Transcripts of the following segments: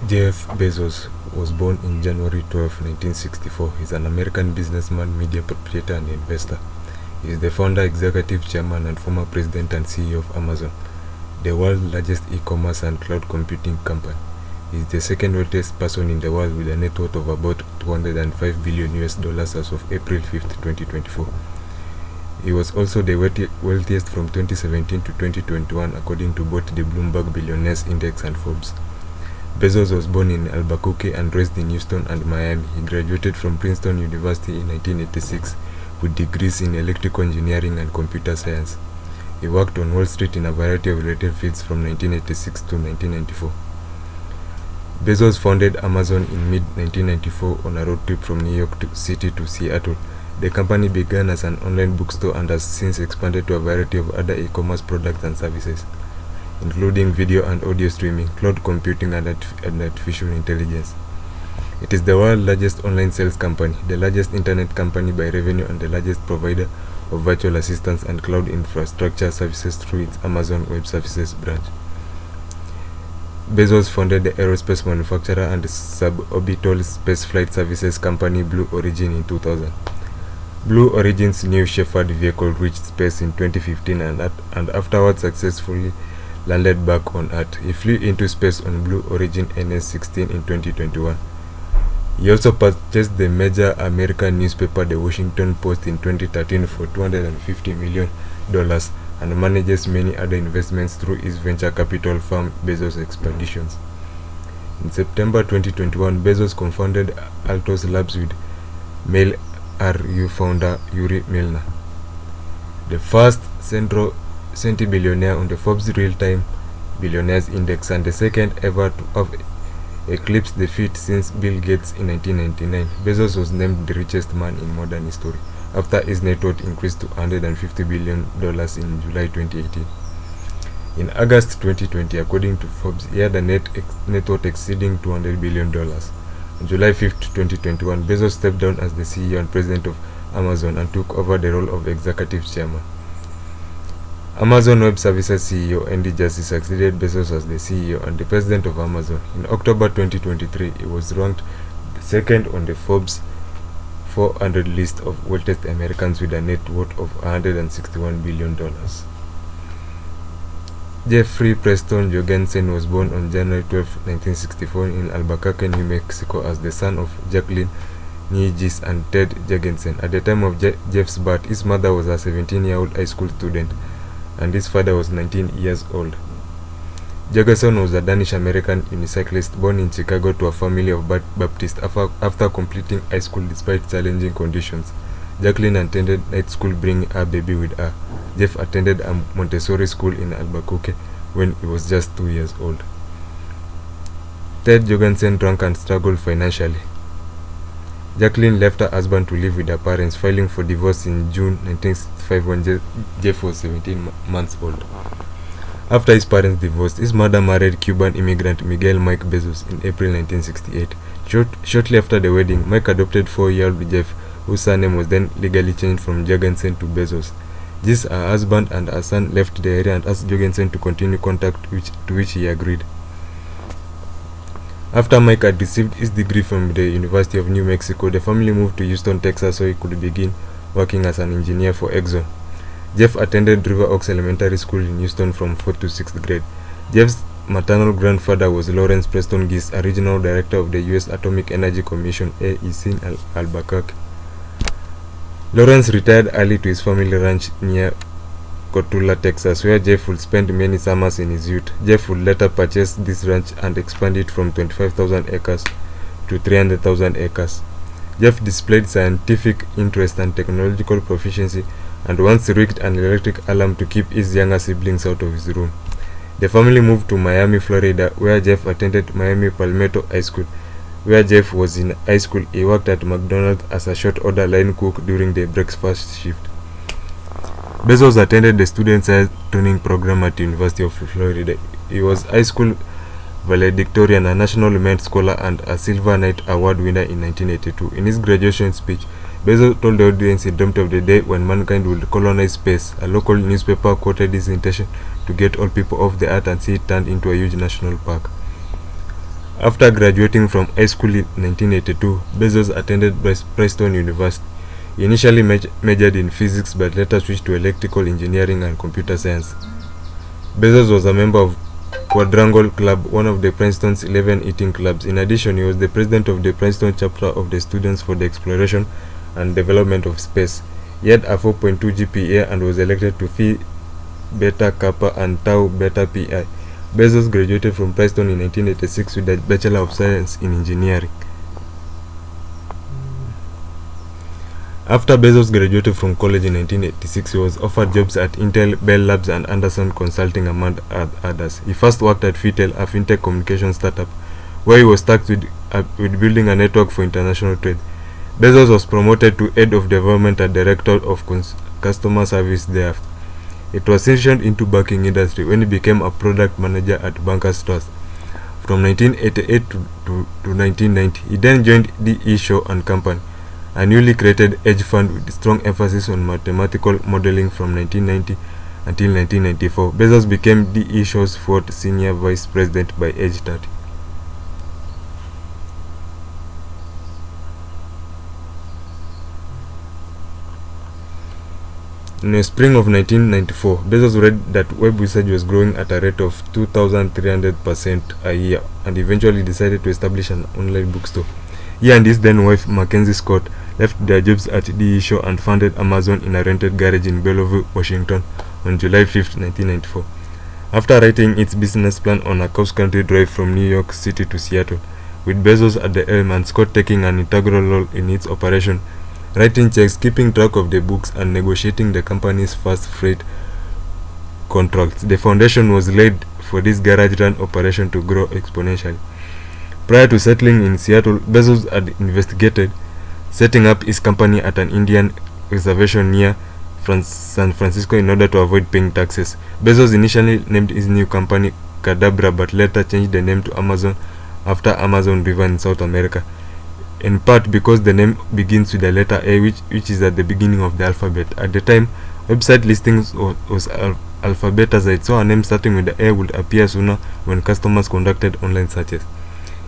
Jeff Bezos was born in January 12, 1964. He's an American businessman, media proprietor, and investor. He is the founder, executive chairman, and former president and CEO of Amazon, the world's largest e-commerce and cloud computing company. He is the second wealthiest person in the world with a net worth of about $205 billion as of April 5, 2024. He was also the wealthiest from 2017 to 2021 according to both the Bloomberg Billionaires Index and Forbes. Bezos was born in Albuquerque and raised in Houston and Miami. He graduated from Princeton University in 1986 with degrees in electrical engineering and computer science. He worked on Wall Street in a variety of related fields from 1986 to 1994. Bezos founded Amazon in mid-1994 on a road trip from New York City to Seattle. The company began as an online bookstore and has since expanded to a variety of other e-commerce products and services, including video and audio streaming, cloud computing, and artificial intelligence. It is the world's largest online sales company, the largest internet company by revenue, and the largest provider of virtual assistants and cloud infrastructure services through its Amazon Web Services branch. Bezos founded the aerospace manufacturer and suborbital spaceflight services company Blue Origin in 2000. Blue Origin's New Shepard vehicle reached space in 2015 and afterwards successfully landed back on Earth. He flew into space on Blue Origin NS-16 in 2021. He also purchased the major American newspaper The Washington Post in 2013 for $250 million and manages many other investments through his venture capital firm Bezos Expeditions. In September 2021, Bezos co-founded Altos Labs with Mail.ru founder Yuri Milner, the first centi-billionaire on the Forbes Real-Time Billionaires Index and the second ever to have eclipsed the feat since Bill Gates in 1999. Bezos was named the richest man in modern history after his net worth increased to $150 billion in July 2018. In August 2020, according to Forbes, he had a net worth exceeding $200 billion. On July 5, 2021, Bezos stepped down as the CEO and president of Amazon and took over the role of executive chairman. Amazon Web Services CEO Andy Jassy succeeded Bezos as the CEO and the president of Amazon. In October 2023, he was ranked second on the Forbes 400 list of wealthiest Americans with a net worth of $161 billion. Jeffrey Preston Jorgensen was born on January 12, 1964 in Albuquerque, New Mexico as the son of Jacqueline Nugis and Ted Jorgensen. At the time of Jeff's birth, his mother was a 17-year-old high school student and his father was 19 years old. Jorgensen was a Danish-American unicyclist born in Chicago to a family of Baptists after completing high school despite challenging conditions. Jacqueline attended night school bringing her baby with her. Jeff attended a Montessori school in Albuquerque when he was just 2 years old. Ted Jorgensen drank and struggled financially. Jacqueline left her husband to live with her parents, filing for divorce in June 1965 when Jeff was 17 months old. After his parents divorced, his mother married Cuban immigrant Miguel Mike Bezos in April 1968. Shortly after the wedding, Mike adopted 4-year-old Jeff, whose surname was then legally changed from Jorgensen to Bezos. This, her husband and her son left the area and asked Jorgensen to continue contact, to which he agreed. After Mike had received his degree from the University of New Mexico, the family moved to Houston, Texas so he could begin working as an engineer for Exxon. Jeff attended River Oaks Elementary School in Houston from 4th to 6th grade. Jeff's maternal grandfather was Lawrence Preston Gist, a regional director of the U.S. Atomic Energy Commission (AEC) in Albuquerque. Lawrence retired early to his family ranch near Cotulla, Texas, where Jeff would spend many summers in his youth. Jeff would later purchase this ranch and expand it from 25,000 acres to 300,000 acres. Jeff displayed scientific interest and technological proficiency and once rigged an electric alarm to keep his younger siblings out of his room. The family moved to Miami, Florida, where Jeff attended Miami Palmetto High School. Where Jeff was in high school, he worked at McDonald's as a short-order line cook during the breakfast shift. Bezos attended the Student Science Training Program at the University of Florida. He was high school valedictorian, a National Merit Scholar, and a Silver Knight Award winner in 1982. In his graduation speech, Bezos told the audience he dreamt of the day when mankind would colonize space. A local newspaper quoted his intention to get all people off the earth and see it turned into a huge national park. After graduating from high school in 1982, Bezos attended Princeton University. He initially majored in physics but later switched to electrical engineering and computer science. Bezos was a member of Quadrangle Club, one of the Princeton's 11 eating clubs. In addition, he was the president of the Princeton chapter of the Students for the Exploration and Development of Space. He had a 4.2 GPA and was elected to Phi Beta Kappa and Tau Beta Pi. Bezos graduated from Princeton in 1986 with a Bachelor of Science in Engineering. After Bezos graduated from college in 1986, he was offered jobs at Intel, Bell Labs, and Anderson Consulting, among others. He first worked at Fitel, a fintech communication startup, where he was tasked with building a network for international trade. Bezos was promoted to head of development and director of customer service thereafter. It transitioned into banking industry when he became a product manager at Bankers Trust. From 1988 to 1990, he then joined D.E. Shaw and Company, a newly created hedge fund with strong emphasis on mathematical modeling from 1990 until 1994. Bezos became D.E. Shaw's fourth senior vice president by age 30. In the spring of 1994, Bezos read that web research was growing at a rate of 2,300% a year and eventually decided to establish an online bookstore. He and his then wife, Mackenzie Scott, left their jobs at D.E. Shaw and founded Amazon in a rented garage in Bellevue, Washington on July 5, 1994. After writing its business plan on a cross-country drive from New York City to Seattle, with Bezos at the helm and Scott taking an integral role in its operation, writing checks, keeping track of the books, and negotiating the company's first freight contracts, the foundation was laid for this garage-run operation to grow exponentially. Prior to settling in Seattle, Bezos had investigated setting up his company at an Indian reservation near San Francisco in order to avoid paying taxes. Bezos initially named his new company Cadabra but later changed the name to Amazon after Amazon River in South America, in part because the name begins with the letter A, which is at the beginning of the alphabet. At the time, website listings was alphabetized, so a name starting with the A would appear sooner when customers conducted online searches.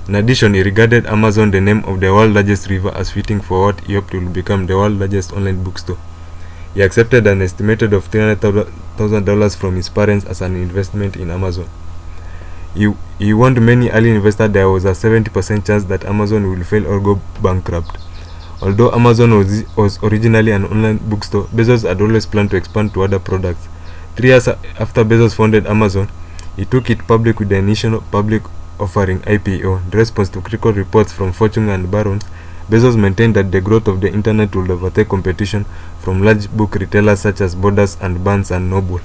In addition, he regarded Amazon, the name of the world's largest river, as fitting for what he hoped will become the world's largest online bookstore. He accepted an estimated of $300,000 from his parents as an investment in Amazon. He warned many early investors there was a 70% chance that Amazon will fail or go bankrupt. Although Amazon was originally an online bookstore, Bezos had always planned to expand to other products. 3 years after Bezos founded Amazon, he took it public with the initial public offering IPO. In response to critical reports from Fortune and Barron's, Bezos maintained that the growth of the internet would overtake competition from large book retailers such as Borders and Barnes & Noble.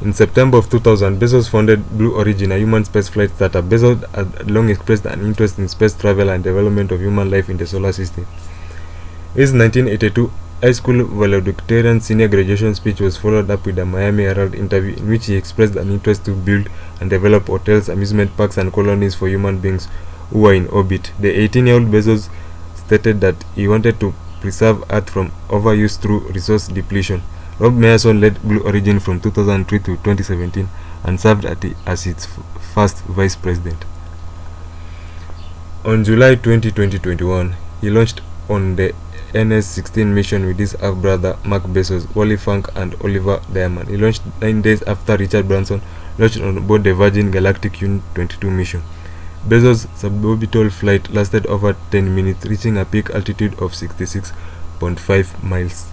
In September of 2000, Bezos founded Blue Origin, a human spaceflight startup. Bezos had long expressed an interest in space travel and development of human life in the solar system. His 1982 high school valedictorian senior graduation speech was followed up with a Miami Herald interview in which he expressed an interest to build and develop hotels, amusement parks, and colonies for human beings who were in orbit. The 18-year-old Bezos stated that he wanted to preserve Earth from overuse through resource depletion. Rob Meyerson led Blue Origin from 2003 to 2017 and served as its first vice president. On July 20, 2021, he launched on the NS-16 mission with his half-brother Mark Bezos, Wally Funk, and Oliver Diamond. He launched 9 days after Richard Branson launched on board the Virgin Galactic Unit 22 mission. Bezos' suborbital flight lasted over 10 minutes, reaching a peak altitude of 66.5 miles.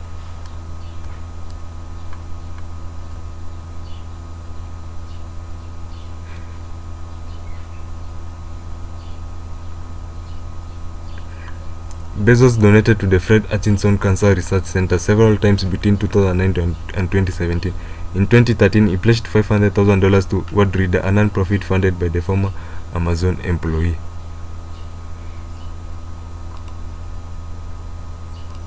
Bezos donated to the Fred Hutchinson Cancer Research Center several times between 2009 and 2017. In 2013, he pledged $500,000 to World Reader, a non-profit funded by the former Amazon employee.